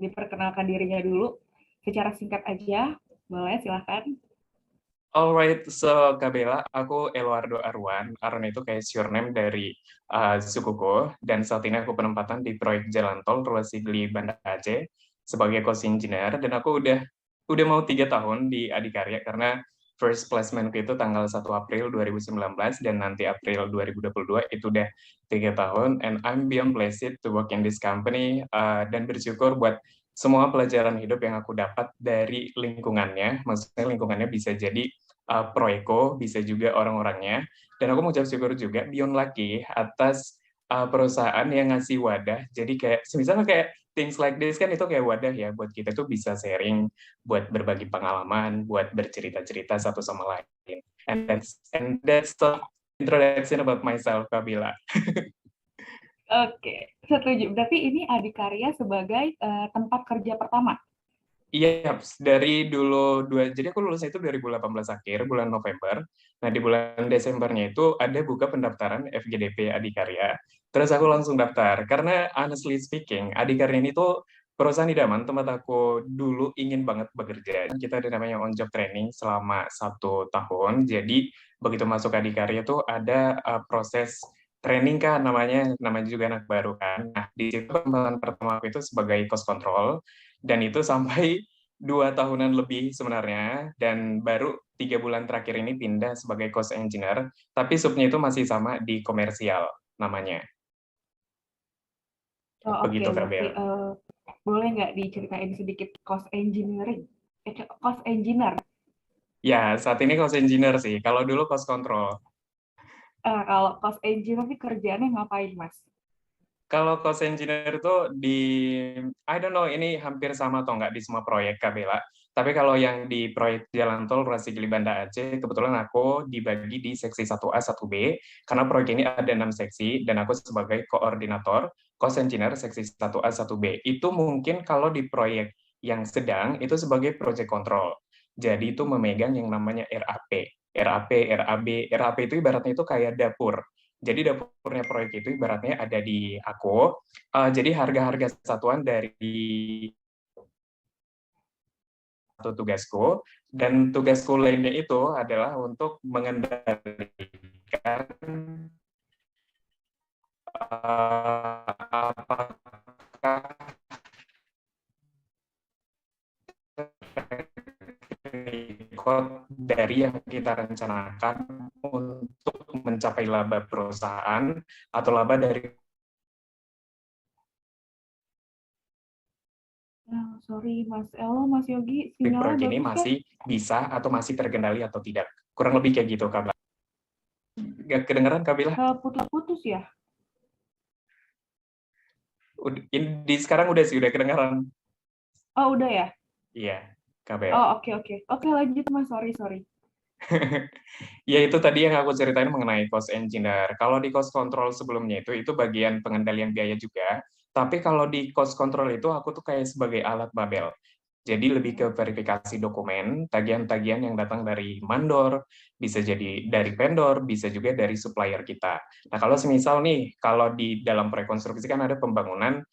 diperkenalkan dirinya dulu secara singkat aja. Boleh, silahkan. Alright, so Kak Bella, aku Eluardo Arwan. Arwan itu kayak surname dari sukuku, dan saat ini aku penempatan di proyek Jalan Tol Ruas Sigli Banda Aceh sebagai cost engineer, dan aku udah mau 3 tahun di Adikarya karena first placementku itu tanggal 1 April 2019 dan nanti April 2022 itu udah 3 tahun, and I'm beyond blessed to work in this company, dan bersyukur buat semua pelajaran hidup yang aku dapat dari lingkungannya. Maksudnya lingkungannya bisa jadi Proyeko, bisa juga orang-orangnya. Dan aku mau ucap syukur juga Beyond Lucky atas perusahaan yang ngasih wadah. Jadi kayak, misalnya kayak things like this kan itu kayak wadah ya, buat kita tuh bisa sharing, buat berbagi pengalaman, buat bercerita-cerita satu sama lain. And that's the introduction about myself, Kabila. Oke, setuju. Berarti ini Adikarya sebagai tempat kerja pertama. Iya, dari dulu jadi aku lulusnya itu 2018 akhir, bulan November. Nah, di bulan Desembernya itu ada buka pendaftaran FGDP Adikarya. Terus aku langsung daftar, karena honestly speaking, Adikarya ini tuh perusahaan idaman tempat aku dulu ingin banget bekerja. Kita ada namanya on job training selama 1 tahun. Jadi begitu masuk Adikarya tuh ada proses training kan namanya juga anak baru kan. Nah, di situ kesempatan pertama aku itu sebagai cost control, dan itu sampai 2 tahunan lebih sebenarnya, dan baru 3 bulan terakhir ini pindah sebagai cost engineer, tapi subnya itu masih sama di komersial namanya. Oh, oke, Begitu Kak berarti Bel. boleh nggak diceritain sedikit cost engineering? Cost engineer. Ya, saat ini cost engineer sih. Kalau dulu cost control. Kalau cost engineer ini kerjaannya ngapain, Mas? Kalau cost engineer itu I don't know ini hampir sama atau nggak di semua proyek Kak Bella. Tapi kalau yang di proyek Jalan Tol Ruas Sigli Banda Aceh, kebetulan aku dibagi di seksi 1A, 1B, karena proyek ini ada 6 seksi, dan aku sebagai koordinator cost engineer seksi 1A, 1B. Itu mungkin kalau di proyek yang sedang, itu sebagai project control. Jadi itu memegang yang namanya RAP. RAP, RAB, RAP itu ibaratnya itu kayak dapur. Jadi dapurnya proyek itu ibaratnya ada di aku. Jadi harga-harga satuan dari satu tugasku, dan tugasku lainnya itu adalah untuk mengendalikan apakah record dari yang kita rencanakan untuk mencapai laba perusahaan atau laba dari Sorry, Mas Elo, Mas Yogi, sinyalnya proyek ini bagus kah? masih bisa atau masih terkendali atau tidak. Kurang lebih kayak gitu, Kak. Gak kedengeran, Kak Bila? Putus-putus ya? Sekarang udah sih, udah kedengeran. Oh, udah ya? Iya, Kak Bel. Oh, oke, oke. Oke, lanjut, Mas. Sorry. Ya itu tadi yang aku ceritain mengenai cost engineer. Kalau di cost control sebelumnya itu bagian pengendalian biaya juga. Tapi kalau di cost control itu aku tuh kayak sebagai alat babel. Jadi lebih ke verifikasi dokumen, tagihan-tagihan yang datang dari mandor, bisa jadi dari vendor, bisa juga dari supplier kita. Nah, kalau semisal nih, kalau di dalam rekonstruksi kan ada pembangunan,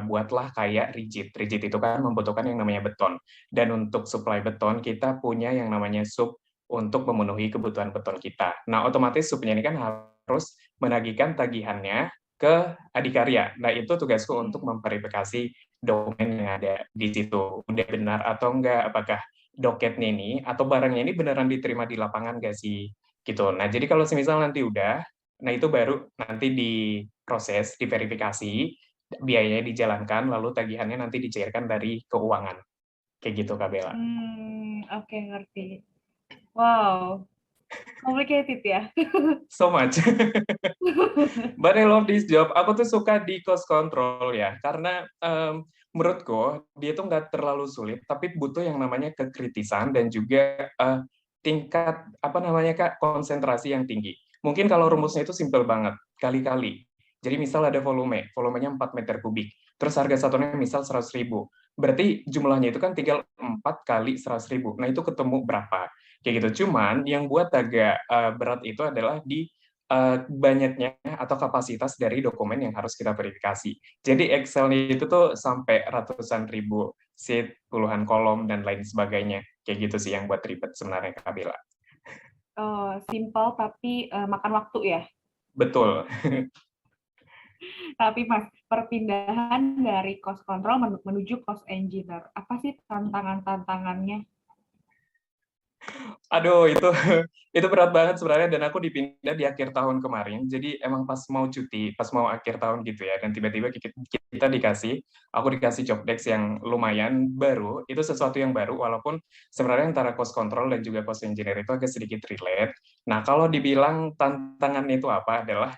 buatlah kayak rigid. Rigid itu kan membutuhkan yang namanya beton. Dan untuk supply beton, kita punya yang namanya sub untuk memenuhi kebutuhan beton kita. Nah, otomatis subnya ini kan harus menagihkan tagihannya ke adikarya. Nah, itu tugasku untuk memverifikasi dokumen yang ada di situ. Udah benar atau enggak, apakah doketnya ini atau barangnya ini beneran diterima di lapangan nggak sih? Gitu. Nah, jadi kalau semisal nanti udah, nah itu baru nanti diproses, diverifikasi, biayanya dijalankan, lalu tagihannya nanti dicairkan dari keuangan. Kayak gitu, Kak Bella. Oke, ngerti. Wow, complicated ya. So much. But I love this job. Aku tuh suka di cost control ya, karena menurutku dia tuh nggak terlalu sulit, tapi butuh yang namanya kekritisan dan juga tingkat apa namanya Kak, konsentrasi yang tinggi. Mungkin kalau rumusnya itu simpel banget, kali-kali. Jadi misal ada volumenya 4 meter kubik, terus harga satunya misal 100.000. Berarti jumlahnya itu kan tinggal 4 kali 100.000. Nah itu ketemu berapa? Kayak gitu. Cuman yang buat agak berat itu adalah di banyaknya atau kapasitas dari dokumen yang harus kita verifikasi. Jadi Excel-nya itu tuh sampai ratusan ribu sheet, puluhan kolom, dan lain sebagainya. Kayak gitu sih yang buat ribet sebenarnya, Kak Bella. Simple tapi makan waktu ya. Betul. Tapi Mas, perpindahan dari cost control menuju cost engineer, apa sih tantangan-tantangannya? Aduh, itu itu berat banget sebenarnya, dan aku dipindah di akhir tahun kemarin. Jadi emang pas mau cuti, pas mau akhir tahun gitu ya, dan tiba-tiba kita aku dikasih job desk yang lumayan baru. Itu sesuatu yang baru, walaupun sebenarnya antara cost control dan juga cost engineer itu agak sedikit relate. Nah, kalau dibilang tantangannya itu apa adalah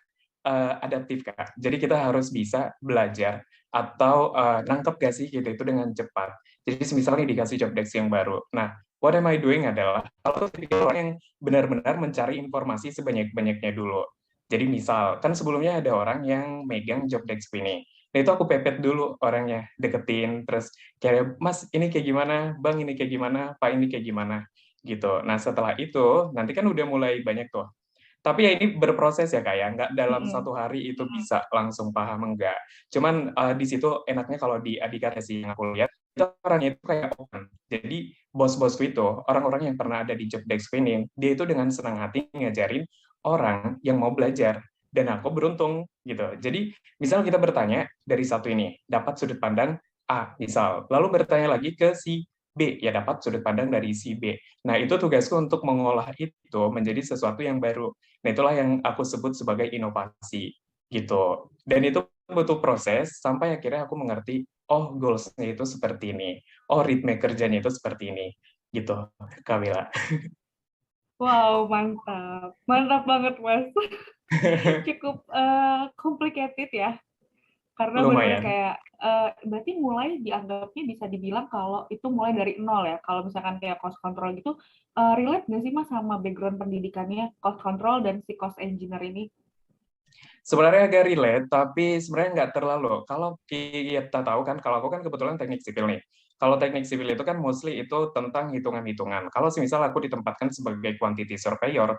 adaptif, Kak. Jadi kita harus bisa belajar atau nangkep gak sih gitu itu dengan cepat. Jadi misalnya dikasih job desk yang baru. Nah, what am I doing adalah kalau orang yang benar-benar mencari informasi sebanyak-banyaknya dulu. Jadi misal, kan sebelumnya ada orang yang megang job desk ini. Nah, itu aku pepet dulu orangnya, deketin, terus kayak, Mas, ini kayak gimana? Bang, ini kayak gimana? Pak, ini kayak gimana? Gitu. Nah, setelah itu, nanti kan udah mulai banyak tuh. Tapi ya ini berproses ya, Kak, ya, nggak dalam Mm-mm. satu hari itu bisa langsung paham, enggak. Cuman di situ enaknya kalau di Adhikar sih yang aku lihat, itu orangnya itu kayak open. Jadi bos-bosku itu, orang-orang yang pernah ada di job desk ini, dia itu dengan senang hati ngajarin orang yang mau belajar. Dan aku beruntung gitu. Jadi misal kita bertanya dari satu ini, dapat sudut pandang A, misal. Lalu bertanya lagi ke si B, ya dapat sudut pandang dari si B. Nah, itu tugasku untuk mengolah itu menjadi sesuatu yang baru. Nah, itulah yang aku sebut sebagai inovasi gitu. Dan itu butuh proses sampai akhirnya aku mengerti, oh goals-nya itu seperti ini, oh ritme kerjanya itu seperti ini, gitu, Kak Bella. Wow, mantap. Mantap banget, Mas. Cukup complicated ya. Karena benar-benar Lumayan. kayak, berarti mulai dianggapnya bisa dibilang kalau itu mulai dari nol ya. Kalau misalkan kayak cost control gitu, relate nggak sih Mas sama background pendidikannya cost control dan si cost engineer ini? Sebenarnya agak relate, tapi sebenarnya nggak terlalu. Kalau kita tahu kan, kalau aku kan kebetulan teknik sipil nih. Kalau teknik sipil itu kan mostly itu tentang hitungan-hitungan. Kalau misal aku ditempatkan sebagai quantity surveyor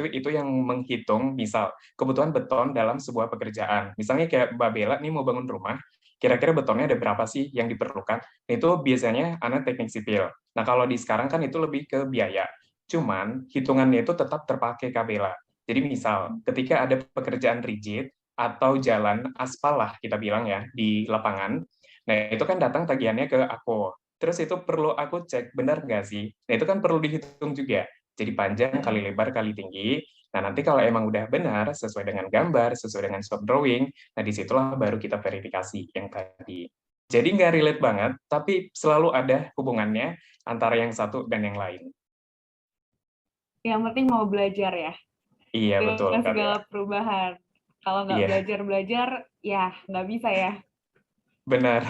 itu yang menghitung misal kebutuhan beton dalam sebuah pekerjaan. Misalnya kayak Mbak Bella nih mau bangun rumah, kira-kira betonnya ada berapa sih yang diperlukan? Itu biasanya anak teknik sipil. Nah, kalau di sekarang kan itu lebih ke biaya. Cuman hitungannya itu tetap terpakai Kabela. Jadi misal, ketika ada pekerjaan rigid atau jalan aspal lah kita bilang ya di lapangan, nah itu kan datang tagihannya ke aku. Terus itu perlu aku cek benar nggak sih? Nah itu kan perlu dihitung juga. Jadi panjang kali lebar kali tinggi. Nah nanti kalau emang udah benar sesuai dengan gambar, sesuai dengan shop drawing, nah disitulah baru kita verifikasi yang tadi. Jadi nggak relate banget, tapi selalu ada hubungannya antara yang satu dan yang lain. Yang penting mau belajar ya, Iya betul dengan Kak segala Bella. perubahan. Kalau nggak Iya, belajar-belajar, ya nggak bisa ya. benar.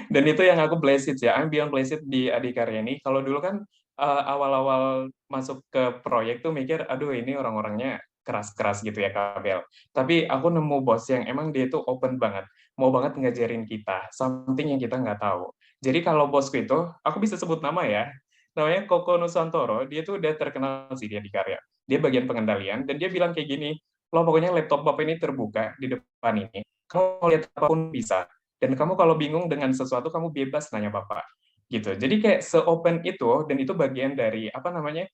Dan itu yang aku blessed ya, I'm beyond blessed di Adikarya ini. Kalau dulu kan awal-awal masuk ke proyek tuh mikir, aduh ini orang-orangnya keras-keras gitu ya Kabel. Tapi aku nemu bos yang emang dia itu open banget, mau banget ngajarin kita, something yang kita nggak tahu. Jadi kalau bosku itu, aku bisa sebut nama ya, namanya Koko Nusantoro, dia tuh udah terkenal sih dia di karya. Dia bagian pengendalian, dan dia bilang kayak gini, lo pokoknya laptop Bapak ini terbuka di depan ini, kamu mau lihat apapun bisa, dan kamu kalau bingung dengan sesuatu kamu bebas nanya bapak gitu. Jadi kayak se-open itu, dan itu bagian dari apa namanya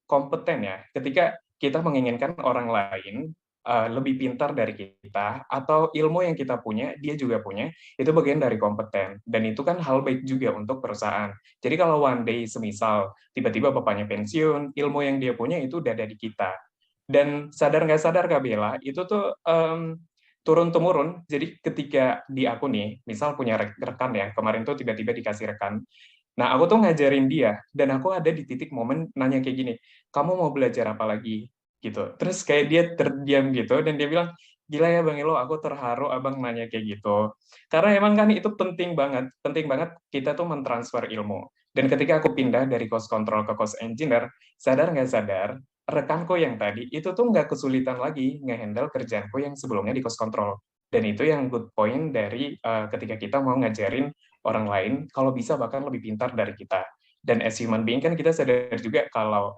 kompeten ya. Ketika kita menginginkan orang lain lebih pintar dari kita atau ilmu yang kita punya dia juga punya, itu bagian dari kompeten, dan itu kan hal baik juga untuk perusahaan. Jadi kalau one day semisal tiba-tiba bapaknya pensiun, ilmu yang dia punya itu udah ada di kita. Dan sadar nggak sadar Kak Bella, itu tuh turun temurun. Jadi ketika di aku nih, misal punya rekan ya, kemarin tuh tiba-tiba dikasih rekan. Nah, aku tuh ngajarin dia, dan aku ada di titik momen nanya kayak gini, kamu mau belajar apa lagi? Gitu. Terus kayak dia terdiam gitu, dan dia bilang, gila ya Bang Ilo, aku terharu abang nanya kayak gitu. Karena emang kan itu penting banget kita tuh mentransfer ilmu. Dan ketika aku pindah dari cost control ke cost engineer, sadar nggak sadar, rekanku yang tadi itu tuh nggak kesulitan lagi ngehandle kerjaanku yang sebelumnya di cost control. Dan itu yang good point dari ketika kita mau ngajarin orang lain, kalau bisa bahkan lebih pintar dari kita. Dan as human being kan kita sadar juga kalau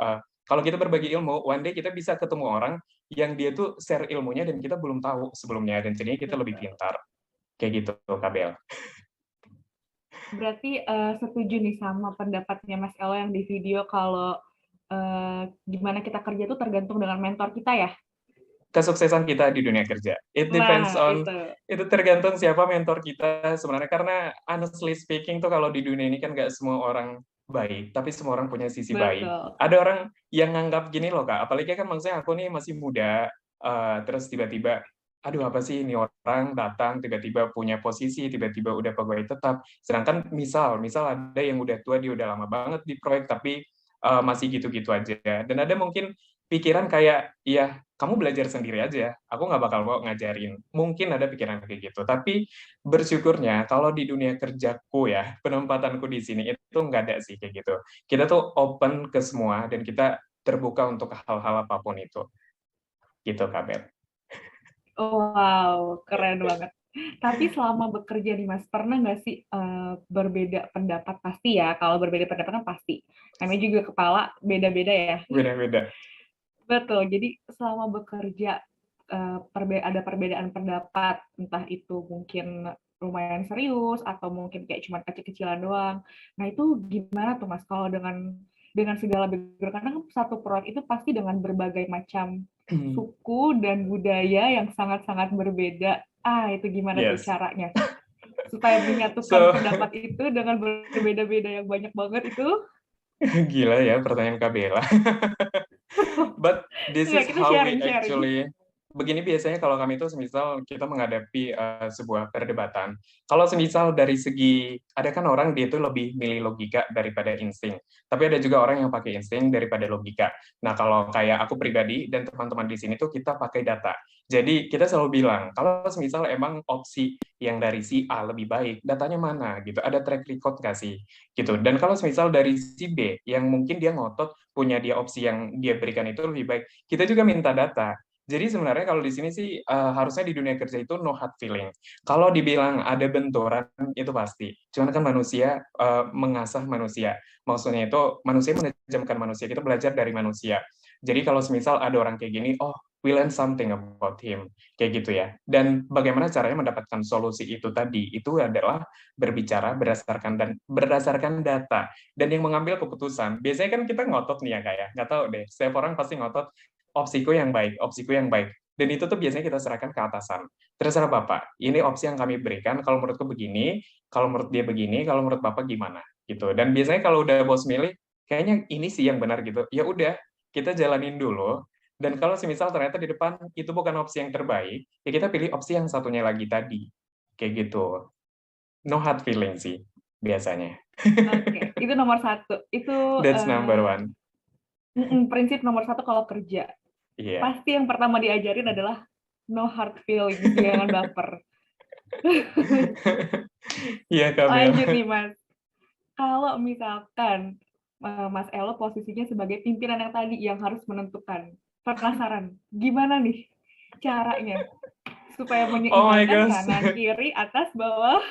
Kalau kita berbagi ilmu, one day kita bisa ketemu orang yang dia tuh share ilmunya dan kita belum tahu sebelumnya, dan jadinya kita lebih Betul. pintar. Kayak gitu, Kak Bel. Berarti setuju nih sama pendapatnya Mas Elo yang di video kalau gimana kita kerja itu tergantung dengan mentor kita ya. Kesuksesan kita di dunia kerja. It depends Nah, on, itu. itu tergantung siapa mentor kita sebenarnya. Karena honestly speaking tuh kalau di dunia ini kan nggak semua orang baik, tapi semua orang punya sisi baik. Betul. Ada orang yang nganggap gini loh Kak, apalagi kan maksudnya aku nih masih muda, terus tiba-tiba, aduh apa sih ini orang datang tiba-tiba punya posisi, tiba-tiba udah pegawai tetap. Sedangkan misal ada yang udah tua, dia udah lama banget di proyek, tapi masih gitu-gitu aja. Dan ada mungkin pikiran kayak, ya kamu belajar sendiri aja, aku nggak bakal mau ngajarin. Mungkin ada pikiran kayak gitu, tapi bersyukurnya kalau di dunia kerjaku ya, penempatanku di sini itu nggak ada sih kayak gitu. Kita tuh open ke semua dan kita terbuka untuk hal-hal apapun itu. Gitu, Kak Bel. Wow, keren banget. Tapi selama bekerja nih Mas, pernah nggak sih berbeda pendapat? Pasti ya, kalau berbeda pendapat kan pasti. Namanya juga kepala beda-beda ya. Beda-beda. Betul, jadi selama bekerja ada perbedaan pendapat, entah itu mungkin lumayan serius atau mungkin kayak cuma kecil-kecilan doang. Nah itu gimana tuh Mas kalau dengan segala background, karena kan satu proyek itu pasti dengan berbagai macam suku dan budaya yang sangat-sangat berbeda. Ah, itu gimana tuh Yes. caranya? Supaya menyatukan So, pendapat itu dengan berbeda-beda yang banyak banget itu. gila ya pertanyaan Kak Bella. But this is Enggak, kita how we sharing-sharing. actually, begini biasanya kalau kami itu semisal kita menghadapi sebuah perdebatan. Kalau semisal dari segi, ada kan orang dia itu lebih milih logika daripada insting. Tapi ada juga orang yang pakai insting daripada logika. Nah kalau kayak aku pribadi dan teman-teman di sini tuh kita pakai data. Jadi kita selalu bilang, kalau semisal emang opsi yang dari si A lebih baik, datanya mana gitu? Ada track record nggak sih? Gitu. Dan kalau semisal dari si B yang mungkin dia ngotot punya dia opsi yang dia berikan itu lebih baik, kita juga minta data. Jadi sebenarnya kalau di sini sih harusnya di dunia kerja itu no hard feeling. Kalau dibilang ada benturan itu pasti. Cuman kan manusia mengasah manusia. Maksudnya itu manusia menajamkan manusia. Kita belajar dari manusia. Jadi kalau semisal ada orang kayak gini, oh we learn something about him, kayak gitu ya. Dan bagaimana caranya mendapatkan solusi itu tadi? Itu adalah berbicara berdasarkan data dan yang mengambil keputusan. Biasanya kan kita ngotot nih ya kayak, nggak tahu deh. Setiap orang pasti ngotot opsiku yang baik, opsiku yang baik. Dan itu tuh biasanya kita serahkan ke atasan. Terserah Bapak, ini opsi yang kami berikan, kalau menurutku begini, kalau menurut dia begini, kalau menurut Bapak gimana? Gitu. Dan biasanya kalau udah bos milih, kayaknya ini sih yang benar gitu. Ya udah, kita jalanin dulu. Dan kalau semisal ternyata di depan itu bukan opsi yang terbaik, ya kita pilih opsi yang satunya lagi tadi. Kayak gitu. No hard feeling sih, biasanya. Oke, itu nomor satu. Itu That's number one. prinsip nomor satu kalau kerja. Iya. Pasti yang pertama diajarin adalah no hard feelings, jangan baper. Iya, Kak Bel. Lanjut nih, Mas. Kalau misalkan Mas Elo posisinya sebagai pimpinan yang tadi yang harus menentukan, penasaran, gimana nih caranya supaya Oh my menyeimbangkan gosh. kanan, kiri, atas, bawah?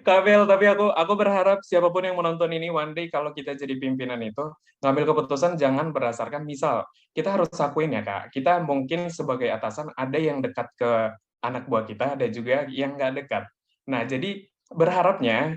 Kak Bel, tapi aku berharap siapapun yang menonton ini one day kalau kita jadi pimpinan itu, ngambil keputusan jangan berdasarkan misal. Kita harus akuin ya, Kak. Kita mungkin sebagai atasan ada yang dekat ke anak buah kita, ada juga yang nggak dekat. Nah, jadi berharapnya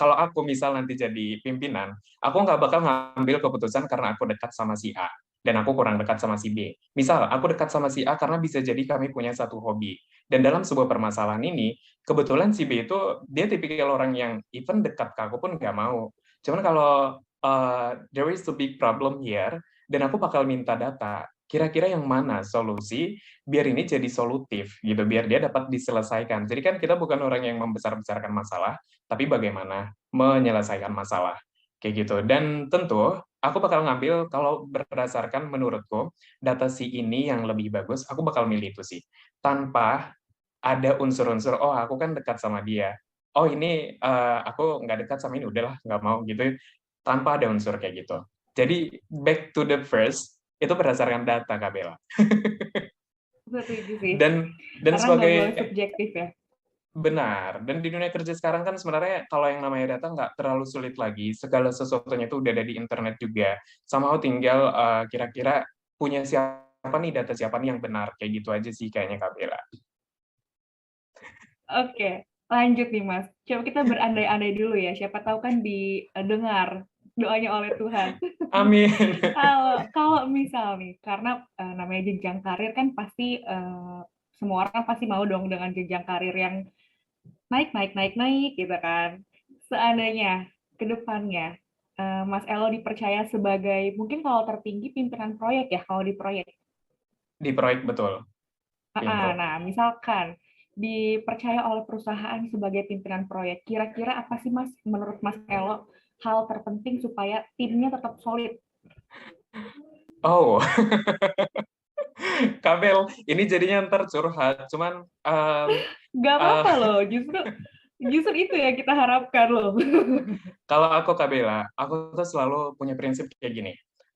kalau aku misal nanti jadi pimpinan, aku nggak bakal ngambil keputusan karena aku dekat sama si A dan aku kurang dekat sama si B. Misal aku dekat sama si A karena bisa jadi kami punya satu hobi. Dan dalam sebuah permasalahan ini, kebetulan si B itu dia tipikal orang yang even dekat ke aku pun nggak mau. Cuman kalau there is a big problem here, dan aku bakal minta data, kira-kira yang mana solusi biar ini jadi solutif gitu, biar dia dapat diselesaikan. Jadi kan kita bukan orang yang membesar-besarkan masalah, tapi bagaimana menyelesaikan masalah kayak gitu. Dan tentu aku bakal ngambil kalau berdasarkan menurutku data si ini yang lebih bagus, aku bakal milih itu sih. Tanpa ada unsur-unsur, oh aku kan dekat sama dia. Oh ini aku nggak dekat sama ini, udahlah nggak mau gitu. Tanpa ada unsur kayak gitu. Jadi back to the first, itu berdasarkan data, Kak Bella. Setuju sih. Dan Karena nggak boleh sebagai subjektif ya. Benar, dan di dunia kerja sekarang kan sebenarnya kalau yang namanya data nggak terlalu sulit lagi, segala sesuatunya itu udah ada di internet juga. Somehow tinggal kira-kira punya siapa nih, data siapa nih yang benar, kayak gitu aja sih kayaknya Kak Bella. Oke, lanjut nih Mas. Coba kita berandai-andai dulu ya, siapa tahu kan didengar doanya oleh Tuhan. Amin. Kalau kalau misal nih, karena namanya jenjang karir kan pasti semua orang pasti mau dong dengan jenjang karir yang naik, naik, naik, naik gitu kan. Seandainya ke depannya Mas Elo dipercaya sebagai mungkin kalau tertinggi pimpinan proyek ya, kalau di proyek. Di proyek betul, Pimpro. Nah, misalkan dipercaya oleh perusahaan sebagai pimpinan proyek, kira-kira apa sih Mas, menurut Mas Elo, hal terpenting supaya timnya tetap solid? Oh, Kabel, ini jadinya ntar curhat. Cuman Gak uh, apa-apa loh, justru justru itu yang kita harapkan loh. kalau aku Kabela, aku tuh selalu punya prinsip kayak gini.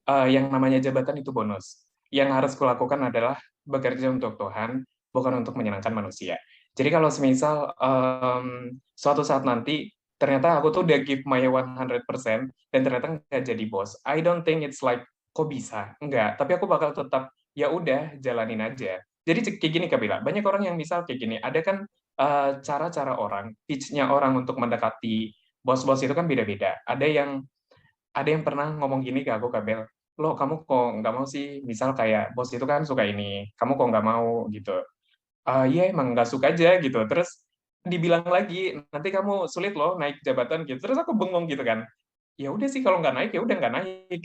Yang namanya jabatan itu bonus. Yang harus kulakukan adalah bekerja untuk Tuhan, bukan untuk menyenangkan manusia. Jadi kalau semisal suatu saat nanti ternyata aku tuh udah give my 100% dan ternyata nggak jadi bos, I don't think it's like kok bisa? Enggak, tapi aku bakal tetap ya udah jalanin aja. Jadi kayak gini Kabela, banyak orang yang misal kayak gini, ada kan cara-cara orang, pitch-nya orang untuk mendekati bos-bos itu kan beda-beda. Ada yang pernah ngomong gini ke aku, Kabel, lo kamu kok nggak mau sih, misal kayak bos itu kan suka ini, kamu kok nggak mau gitu. Ah iya emang nggak suka aja gitu. Terus dibilang lagi, nanti kamu sulit loh naik jabatan gitu. Terus aku bengong gitu kan. Ya udah sih kalau nggak naik ya udah nggak naik.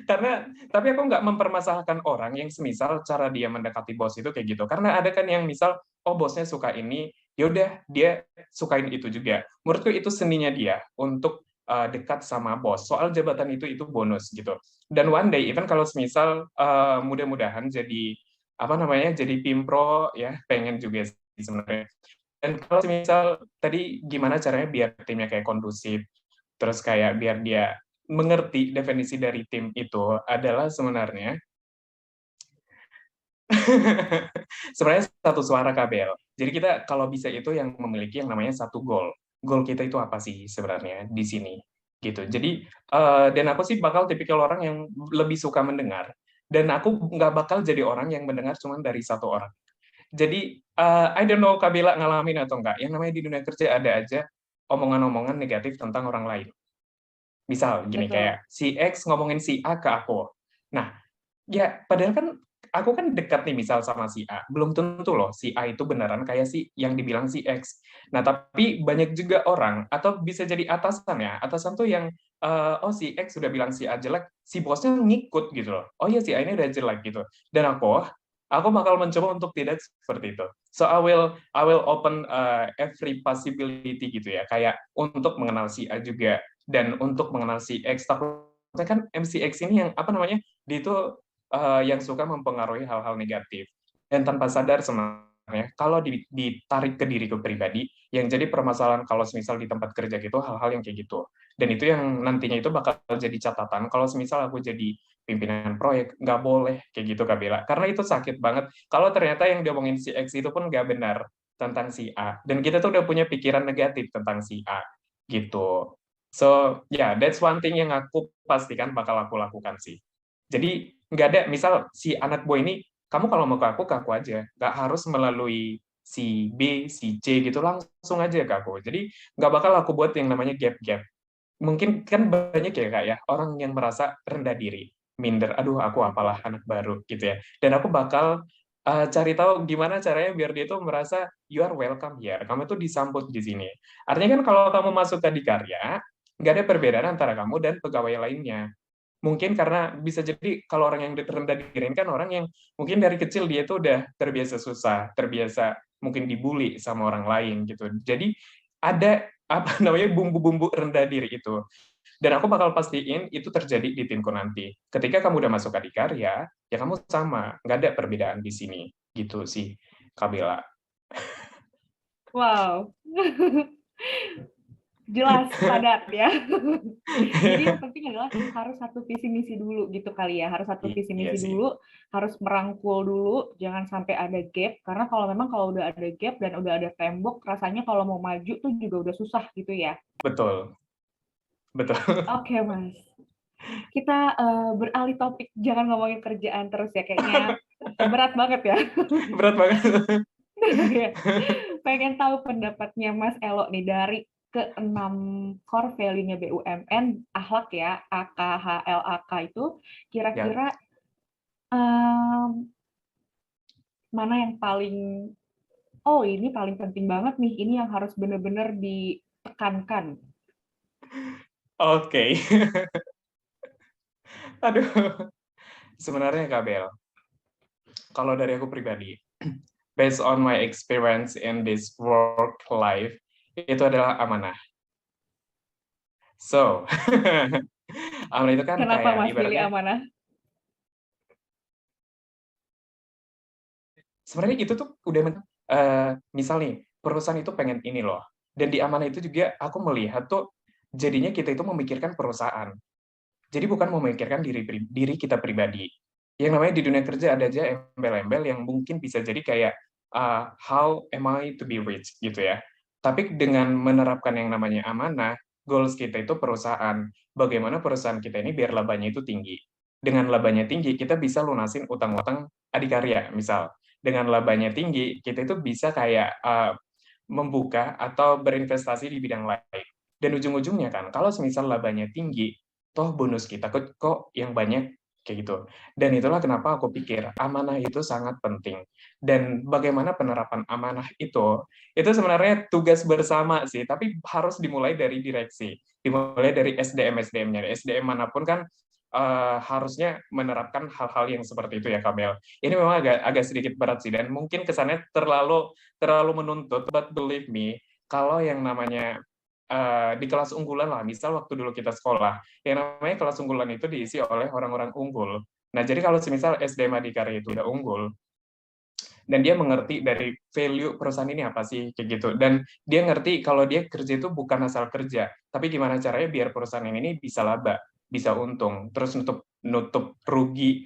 Karena tapi aku nggak mempermasalahkan orang yang semisal cara dia mendekati bos itu kayak gitu, karena ada kan yang misal oh bosnya suka ini, ya udah dia sukain itu juga. Menurutku itu seninya dia untuk dekat sama bos. Soal jabatan itu bonus gitu. Dan one day even kalau semisal mudah-mudahan jadi apa namanya jadi pimpro ya, pengen juga sih sebenarnya. Dan kalau semisal tadi gimana caranya biar timnya kayak kondusif, terus kayak biar dia mengerti definisi dari tim itu adalah sebenarnya sebenarnya satu suara KBL. Jadi kita kalau bisa itu yang memiliki yang namanya satu goal. Goal kita itu apa sih sebenarnya di sini gitu. Jadi dan aku sih bakal tipikal orang yang lebih suka mendengar dan aku nggak bakal jadi orang yang mendengar cuma dari satu orang. Jadi I don't know Kabila ngalamin atau enggak. Yang namanya di dunia kerja ada aja omongan-omongan negatif tentang orang lain. Misal gini Betul. kayak si X ngomongin si A ke aku. Nah, ya padahal kan aku kan dekat nih misal sama si A. Belum tentu loh si A itu beneran kayak si yang dibilang si X. Nah, tapi banyak juga orang atau bisa jadi atasan ya. Atasan tuh yang oh si X sudah bilang si A jelek, si bosnya ngikut gitu loh. Oh iya si A ini udah jelek gitu. Dan aku bakal mencoba untuk tidak seperti itu. So I will open every possibility gitu ya. Kayak untuk mengenal si A juga dan untuk mengenal si X. Takutnya kan MCX ini yang apa namanya? Dia itu yang suka mempengaruhi hal-hal negatif. Dan tanpa sadar sebenarnya, kalau ditarik ke diriku pribadi, yang jadi permasalahan kalau semisal di tempat kerja gitu, hal-hal yang kayak gitu. Dan itu yang nantinya itu bakal jadi catatan, kalau semisal aku jadi pimpinan proyek, nggak boleh kayak gitu Kak Bella. Karena itu sakit banget. Kalau ternyata yang diomongin si X itu pun nggak benar tentang si A. Dan kita tuh udah punya pikiran negatif tentang si A. Gitu. So, yeah, that's one thing yang aku pastikan bakal aku lakukan sih. Jadi nggak ada, misal si anak buah ini, kamu kalau mau ke aku aja. Nggak harus melalui si B, si C gitu, langsung aja ke aku. Jadi nggak bakal aku buat yang namanya gap-gap. Mungkin kan banyak ya kak ya, orang yang merasa rendah diri, minder, aduh aku apalah anak baru gitu ya. Dan aku bakal cari tahu gimana caranya biar dia tuh merasa you are welcome here, kamu tuh disambut di sini. Artinya kan kalau kamu masuk ke Dikarya, nggak ada perbedaan antara kamu dan pegawai lainnya. Mungkin karena bisa jadi kalau orang yang rendah diri ini kan orang yang mungkin dari kecil dia tuh udah terbiasa susah, terbiasa mungkin dibully sama orang lain gitu. Jadi ada apa namanya bumbu-bumbu rendah diri itu. Dan aku bakal pastiin itu terjadi di timku nanti. Ketika kamu udah masuk Adikarya, ya kamu sama, nggak ada perbedaan di sini. Gitu sih, Kabila. Wow. jelas, padat ya. Jadi yang penting adalah harus satu visi misi dulu gitu kali ya, harus satu visi Iya misi sih, dulu, harus merangkul dulu, jangan sampai ada gap, karena kalau memang kalau udah ada gap dan udah ada tembok, rasanya kalau mau maju tuh juga udah susah gitu ya. betul, betul. Oke Mas, kita beralih topik, jangan ngomongin kerjaan terus ya, kayaknya berat banget ya. Berat banget. Pengen tahu pendapatnya Mas Elo nih dari keenam core value-nya BUMN, akhlak ya, AKHLAK itu, Ya, kira-kira mana yang paling, oh ini paling penting banget nih, ini yang harus benar-benar ditekankan. oke. Aduh, sebenarnya Kak Bel, kalau dari aku pribadi, based on my experience in this work life, itu adalah amanah. So, amanah itu kan Kenapa kayak Mas pilih ibaratnya, amanah? sebenarnya itu tuh udah, misal nih, perusahaan itu pengen ini loh, dan di amanah itu juga aku melihat tuh, jadinya kita itu memikirkan perusahaan. Jadi bukan memikirkan diri kita pribadi. Yang namanya di dunia kerja ada aja embel-embel yang mungkin bisa jadi kayak how am I to be rich gitu ya. Tapi dengan menerapkan yang namanya amanah, goals kita itu perusahaan. Bagaimana perusahaan kita ini biar labanya itu tinggi. Dengan labanya tinggi, kita bisa lunasin utang-utang adikarya, misal. Dengan labanya tinggi, kita itu bisa kayak membuka atau berinvestasi di bidang lain. Dan ujung-ujungnya kan, kalau semisal labanya tinggi, toh bonus kita kok yang banyak kayak gitu. Dan itulah kenapa aku pikir amanah itu sangat penting. Dan bagaimana penerapan amanah itu sebenarnya tugas bersama sih, tapi harus dimulai dari direksi, dimulai dari SDM-SDM-nya. SDM manapun kan harusnya menerapkan hal-hal yang seperti itu ya, Kamel. Ini memang agak sedikit berat sih, dan mungkin kesannya terlalu terlalu menuntut, but believe me, kalau yang namanya di kelas unggulan lah, misal waktu dulu kita sekolah, yang namanya kelas unggulan itu diisi oleh orang-orang unggul. Nah, jadi kalau semisal SDM Adhikarya itu udah unggul, dan dia mengerti dari value perusahaan ini apa sih, kayak gitu. Dan dia ngerti kalau dia kerja itu bukan asal kerja, tapi gimana caranya biar perusahaan ini bisa laba, bisa untung, terus nutup nutup rugi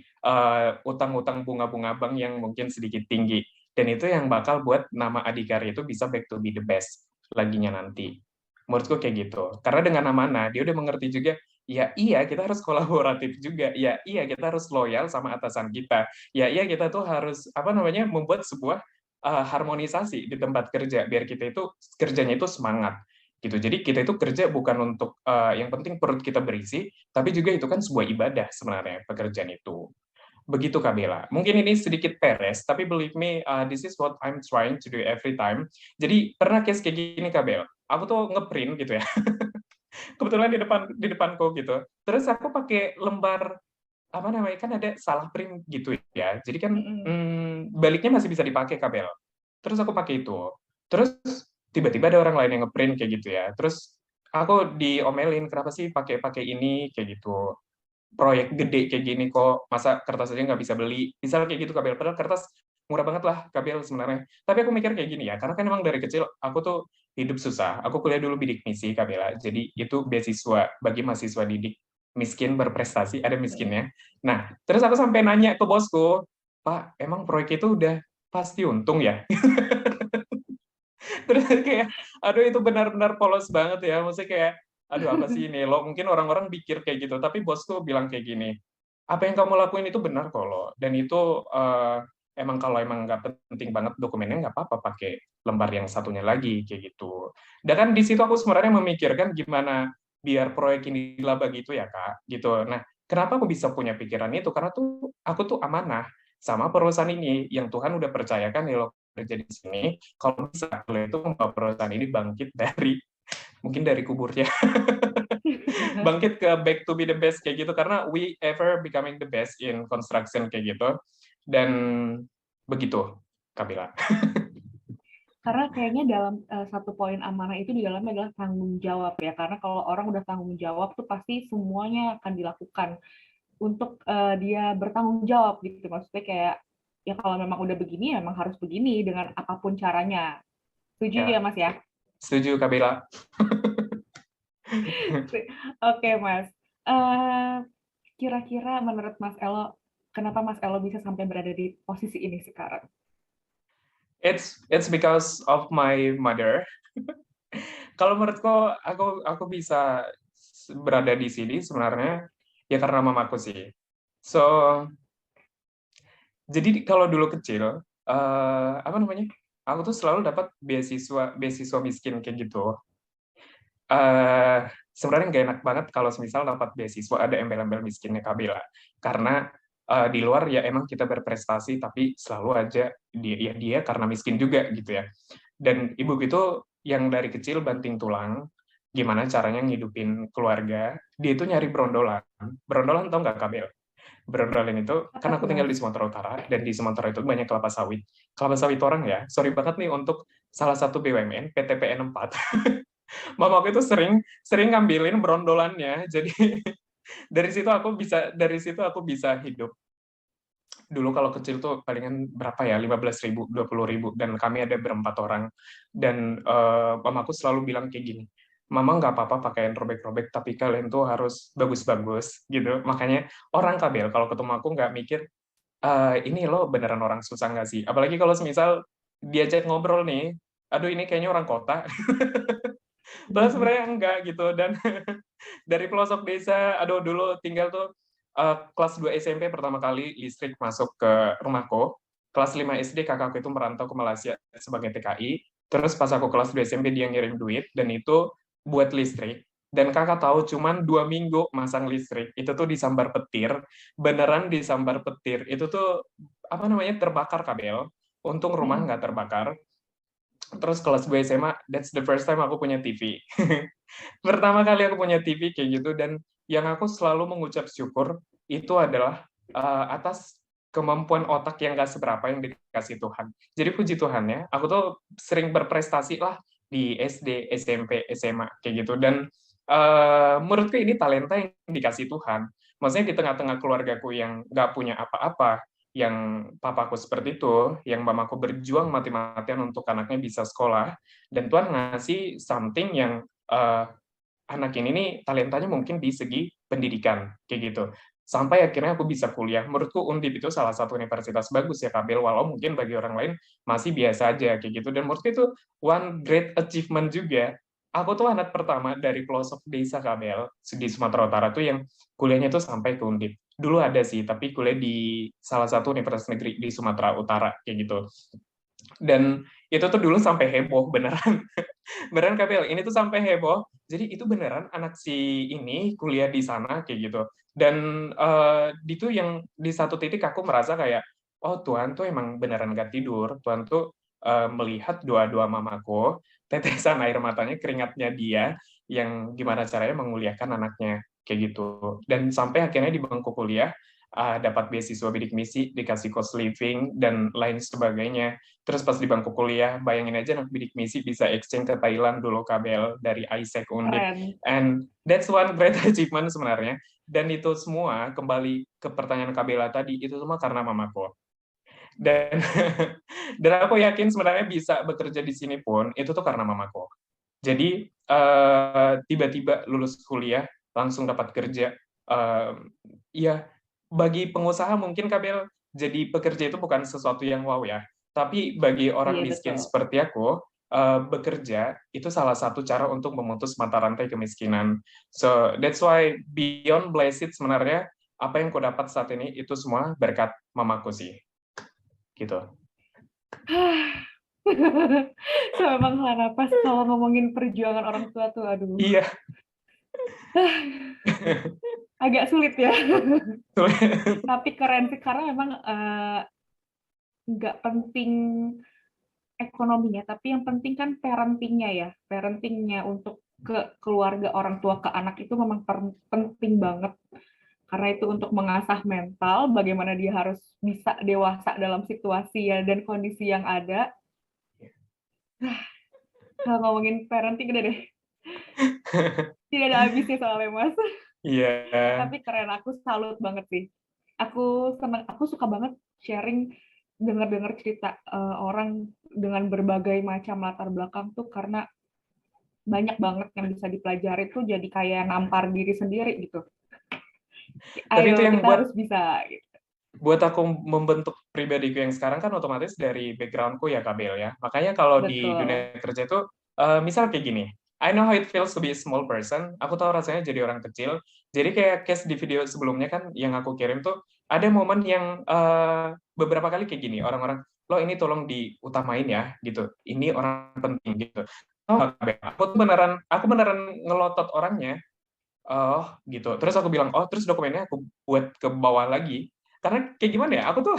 utang-utang bunga-bunga bank yang mungkin sedikit tinggi. Dan itu yang bakal buat nama Adhikarya itu bisa back to be the best laginya nanti. Menurutku kayak gitu. Karena dengan amanah, dia udah mengerti juga, ya iya kita harus kolaboratif juga, ya iya kita harus loyal sama atasan kita, ya iya kita tuh harus apa namanya membuat sebuah harmonisasi di tempat kerja biar kita itu kerjanya itu semangat gitu. Jadi kita itu kerja bukan untuk yang penting perut kita berisi, tapi juga itu kan sebuah ibadah sebenarnya pekerjaan itu. Begitu Kak Bella. Mungkin ini sedikit peres, tapi believe me, this is what I'm trying to do every time. Jadi pernah case kayak gini Kak Bella. Aku tuh ngeprint gitu ya. Kebetulan di depanku gitu. Terus aku pakai lembar apa namanya kan ada salah print gitu ya. Jadi kan Mm-mm. baliknya masih bisa dipakai kabel. Terus aku pakai itu. Terus tiba-tiba ada orang lain yang ngeprint kayak gitu ya. Terus aku diomelin kenapa sih pakai-pakai ini kayak gitu. Proyek gede kayak gini kok masa kertas aja nggak bisa beli. Misal kayak gitu kabel. Padahal kertas murah banget lah kabel sebenarnya. Tapi aku mikir kayak gini ya, karena kan emang dari kecil aku tuh hidup susah. Aku kuliah dulu bidik misi Kabela. Jadi itu beasiswa bagi mahasiswa didik miskin berprestasi, ada Mm-mm. miskinnya. Nah, terus aku sampai nanya ke bosku, Pak, emang proyek itu udah pasti untung ya? Terus kayak, aduh itu benar-benar polos banget ya. Maksudnya kayak, aduh apa sih ini? Lo mungkin orang-orang pikir kayak gitu, tapi bosku bilang kayak gini, apa yang kamu lakuin itu benar kok lo. Dan itu emang kalau emang nggak penting banget dokumennya nggak apa-apa pakai lembar yang satunya lagi kayak gitu. Dan kan di situ aku sebenarnya memikirkan gimana biar proyek ini laba gitu ya Kak, gitu. Nah, kenapa aku bisa punya pikiran itu? Karena tuh aku tuh amanah sama perusahaan ini yang Tuhan udah percayakan ya lo kerja di sini. Kalau bisa lo itu membawa perusahaan ini bangkit dari mungkin dari kuburnya bangkit ke back to be the best kayak gitu karena we ever becoming the best in construction kayak gitu dan begitu Kabila. Karena kayaknya dalam satu poin amanah itu di dalamnya adalah tanggung jawab ya. Karena kalau orang udah tanggung jawab tuh pasti semuanya akan dilakukan untuk dia bertanggung jawab gitu. Maksudnya kayak ya kalau memang udah begini ya memang harus begini dengan apapun caranya. Setuju ya Ya, Mas ya? setuju Kabila. Oke, Mas. Eh, Kira-kira menurut Mas Elo, kenapa Mas Elo bisa sampai berada di posisi ini sekarang? It's because of my mother. Kalau menurutku, aku bisa berada di sini sebenarnya ya karena mamaku sih. So, jadi kalau dulu kecil, apa namanya? Aku tuh selalu dapat beasiswa beasiswa miskin kayak gitu. eh Sebenarnya nggak enak banget kalau semisal dapat beasiswa ada embel-embel miskinnya Kabela, karena di luar ya emang kita berprestasi tapi selalu aja dia karena miskin juga gitu ya. Dan ibu itu yang dari kecil banting tulang gimana caranya ngidupin keluarga, dia itu nyari berondolan. Berondolan tau nggak Kabel? Berondolan itu Apa kan aku tuh, tinggal Mas? di Sumatera Utara dan di Sumatera itu banyak kelapa sawit. Kelapa sawit orang ya, sorry banget nih untuk salah satu BUMN PT PN4. Mamaku itu sering sering ngambilin berondolannya. Jadi dari situ aku bisa hidup. Dulu kalau kecil tuh palingan berapa ya, 15.000, 20.000, dan kami ada berempat orang. Dan mamaku selalu bilang kayak gini, Mama nggak apa-apa pakaian robek-robek, tapi kalian tuh harus bagus-bagus gitu. Makanya orang Kabel kalau ketemu aku nggak mikir, ini lo beneran orang susah nggak sih? Apalagi kalau semisal diajak ngobrol nih, aduh ini kayaknya orang kota. Padahal sebenarnya enggak gitu. Dan dari pelosok desa, aduh dulu tinggal tuh kelas 2 SMP pertama kali listrik masuk ke rumahku. Kelas 5 SD kakakku itu merantau ke Malaysia sebagai TKI. Terus pas aku kelas 2 SMP dia ngirim duit dan itu buat listrik. Dan kakak tahu cuman 2 minggu masang listrik. Itu tuh disambar petir, beneran disambar petir. Itu tuh apa namanya terbakar kabel. Untung rumah nggak terbakar. Terus kelas 2 SMA, that's the first time aku punya TV. Pertama kali aku punya TV kayak gitu, dan yang aku selalu mengucap syukur itu adalah atas kemampuan otak yang gak seberapa yang dikasih Tuhan. Jadi puji Tuhan ya, aku tuh sering berprestasi lah di SD, SMP, SMA kayak gitu. Dan menurutku ini talenta yang dikasih Tuhan. Maksudnya di tengah-tengah keluargaku yang gak punya apa-apa, yang papaku seperti itu, yang mamaku berjuang mati-matian untuk anaknya bisa sekolah, dan Tuhan ngasih something yang anak ini nih talentanya mungkin di segi pendidikan kayak gitu. Sampai akhirnya aku bisa kuliah. Menurutku Undip itu salah satu universitas bagus ya Kabel, walau mungkin bagi orang lain masih biasa aja kayak gitu. Dan menurutku itu one great achievement juga. Aku tuh anak pertama dari pelosok desa Kabel di Sumatera Utara tuh yang kuliahnya tuh sampai ke Undip. Dulu ada sih, tapi kuliah di salah satu universitas negeri di Sumatera Utara kayak gitu. Dan itu tuh dulu sampai heboh beneran. Beneran Kapil, ini tuh sampai heboh. Jadi itu beneran anak si ini kuliah di sana kayak gitu. Dan itu yang di satu titik aku merasa kayak, oh Tuhan tuh emang beneran gak tidur. Tuhan tuh melihat doa-doa mamaku, tetesan air matanya, keringatnya dia, yang gimana caranya menguliahkan anaknya kayak gitu. Dan sampai akhirnya di bangku kuliah dapat beasiswa bidik misi, dikasih cost living dan lain sebagainya. Terus pas di bangku kuliah, bayangin aja anak bidik misi bisa exchange ke Thailand dulu Kabel dari ISEC Undip. Keren. And that's one great achievement sebenarnya. Dan itu semua kembali ke pertanyaan Kabela tadi, itu semua karena mamaku. Dan dan aku yakin sebenarnya bisa bekerja di sini pun itu tuh karena mamaku. Jadi tiba-tiba lulus kuliah langsung dapat kerja. Ya bagi pengusaha mungkin Kabel jadi pekerja itu bukan sesuatu yang wow ya. Tapi bagi orang Iya, miskin betul. seperti aku, bekerja itu salah satu cara untuk memutus mata rantai kemiskinan. So that's why beyond blessed sebenarnya apa yang ku dapat saat ini itu semua berkat mamaku sih, gitu. So, emang Harapas kalau ngomongin perjuangan orang tua tuh, aduh, Iya. agak sulit ya. Tapi keren sih, karena memang nggak penting ekonominya, tapi yang penting kan parentingnya ya. Parentingnya untuk ke keluarga orang tua ke anak itu memang penting banget. Karena itu untuk mengasah mental, bagaimana dia harus bisa dewasa dalam situasi ya dan kondisi yang ada. Kalau ngomongin parenting udah deh, tidak ada habisnya soalnya Mas. Iya. Tapi keren, aku salut banget sih. Aku senang, aku suka banget sharing, dengar-dengar cerita orang dengan berbagai macam latar belakang tuh, karena banyak banget yang bisa dipelajari tuh jadi kayak nampar diri sendiri gitu. Tapi itu Ayo yang kita harus bisa gitu. buat aku membentuk pribadiku yang sekarang kan otomatis dari backgroundku ya Kabel ya. Makanya kalau di Betul. dunia kerja itu misal kayak gini, I know how it feels to be a small person. Aku tahu rasanya jadi orang kecil. Jadi kayak case di video sebelumnya kan yang aku kirim tuh ada momen yang beberapa kali kayak gini, orang-orang lo ini tolong diutamain ya gitu. Ini orang penting gitu. Oh, Kabel, aku beneran ngelotot orangnya. Oh, gitu. Terus aku bilang, oh, terus dokumennya aku buat ke bawah lagi. Karena kayak gimana ya, aku tuh,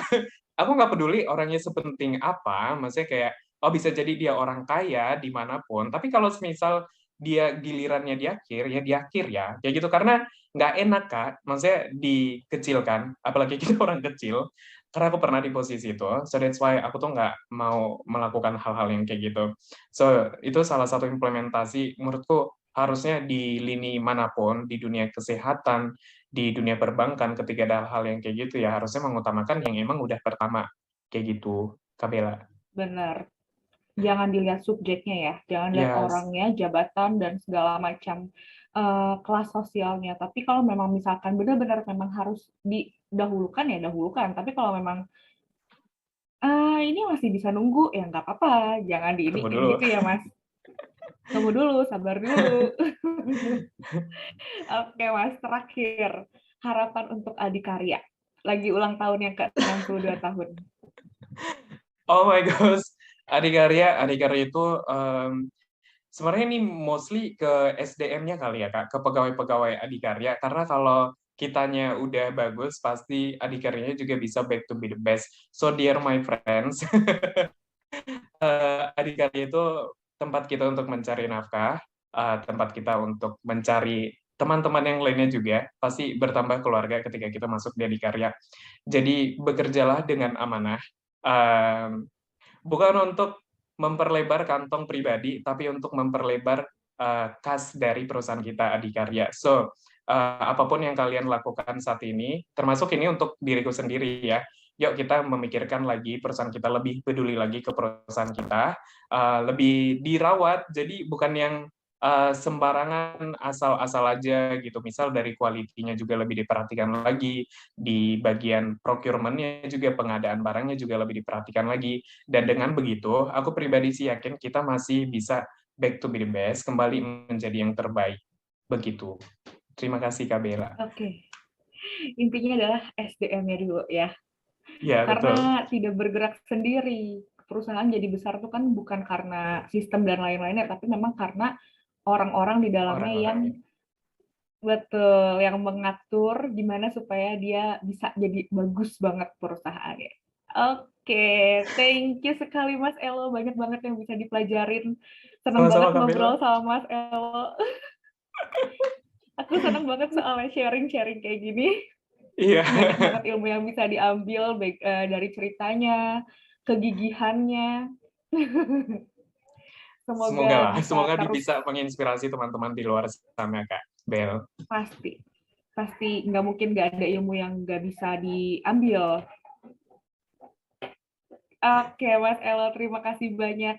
aku nggak peduli orangnya sepenting apa, maksudnya kayak, oh bisa jadi dia orang kaya dimanapun, tapi kalau misal dia gilirannya di akhir ya, kayak gitu. Karena nggak enak, Kak, maksudnya dikecilkan, apalagi kita orang kecil, karena aku pernah di posisi itu, so that's why aku tuh nggak mau melakukan hal-hal yang kayak gitu. So, itu salah satu implementasi, menurutku, harusnya di lini manapun, di dunia kesehatan, di dunia perbankan, ketika ada hal yang kayak gitu ya harusnya mengutamakan yang emang udah pertama, kayak gitu, Kabela. Benar. Jangan dilihat subjeknya ya, jangan lihat Yes, orangnya, jabatan, dan segala macam kelas sosialnya. Tapi kalau memang misalkan benar-benar memang harus didahulukan ya dahulukan. Tapi kalau memang ini masih bisa nunggu ya nggak apa-apa, jangan tunggu diiniin dulu. gitu ya Mas. Tunggu dulu, sabar dulu. Oke Mas, terakhir harapan untuk Adikarya. Lagi ulang tahun yang ke-62 tahun. Oh my gosh, Adikarya itu sebenarnya ini mostly ke SDM-nya kali ya Kak, ke pegawai-pegawai Adikarya, karena kalau kitanya udah bagus, pasti Adikaryanya juga bisa back to be the best. So dear my friends, Adikarya itu tempat kita untuk mencari nafkah, tempat kita untuk mencari teman-teman yang lainnya juga, pasti bertambah keluarga ketika kita masuk di Adikarya. Jadi bekerjalah dengan amanah, um, bukan untuk memperlebar kantong pribadi, tapi untuk memperlebar kas dari perusahaan kita Adikarya. So, apapun yang kalian lakukan saat ini, termasuk ini untuk diriku sendiri ya, yuk kita memikirkan lagi perusahaan kita, lebih peduli lagi ke perusahaan kita, lebih dirawat, jadi bukan yang sembarangan asal-asal aja gitu. Misal dari kualitinya juga lebih diperhatikan lagi, di bagian procurement-nya juga, pengadaan barangnya juga lebih diperhatikan lagi. Dan dengan begitu, aku pribadi sih yakin kita masih bisa back to be the best, kembali menjadi yang terbaik. Begitu. Terima kasih, Kak Bella. Oke, intinya adalah SDM-nya dulu ya. Ya, betul. Karena tidak bergerak sendiri. Perusahaan jadi besar itu kan bukan karena sistem dan lain-lainnya, tapi memang karena orang-orang di dalamnya yang Orang-orangnya. betul, yang mengatur gimana supaya dia bisa jadi bagus banget perusahaannya. Oke, thank you sekali Mas Elo, banyak banget yang bisa dipelajarin. Senang Sama-sama, banget Kak Bella. ngobrol sama Mas Elo. Aku senang banget soalnya sharing-sharing kayak gini. Iya. Banyak banget ilmu yang bisa diambil baik dari ceritanya, kegigihannya. Semoga Semoga lah, bisa semoga terus bisa menginspirasi teman-teman di luar sana, Kak Bel. pasti. Pasti nggak mungkin nggak ada ilmu yang nggak bisa diambil. Oke, Mas Elo, terima kasih banyak.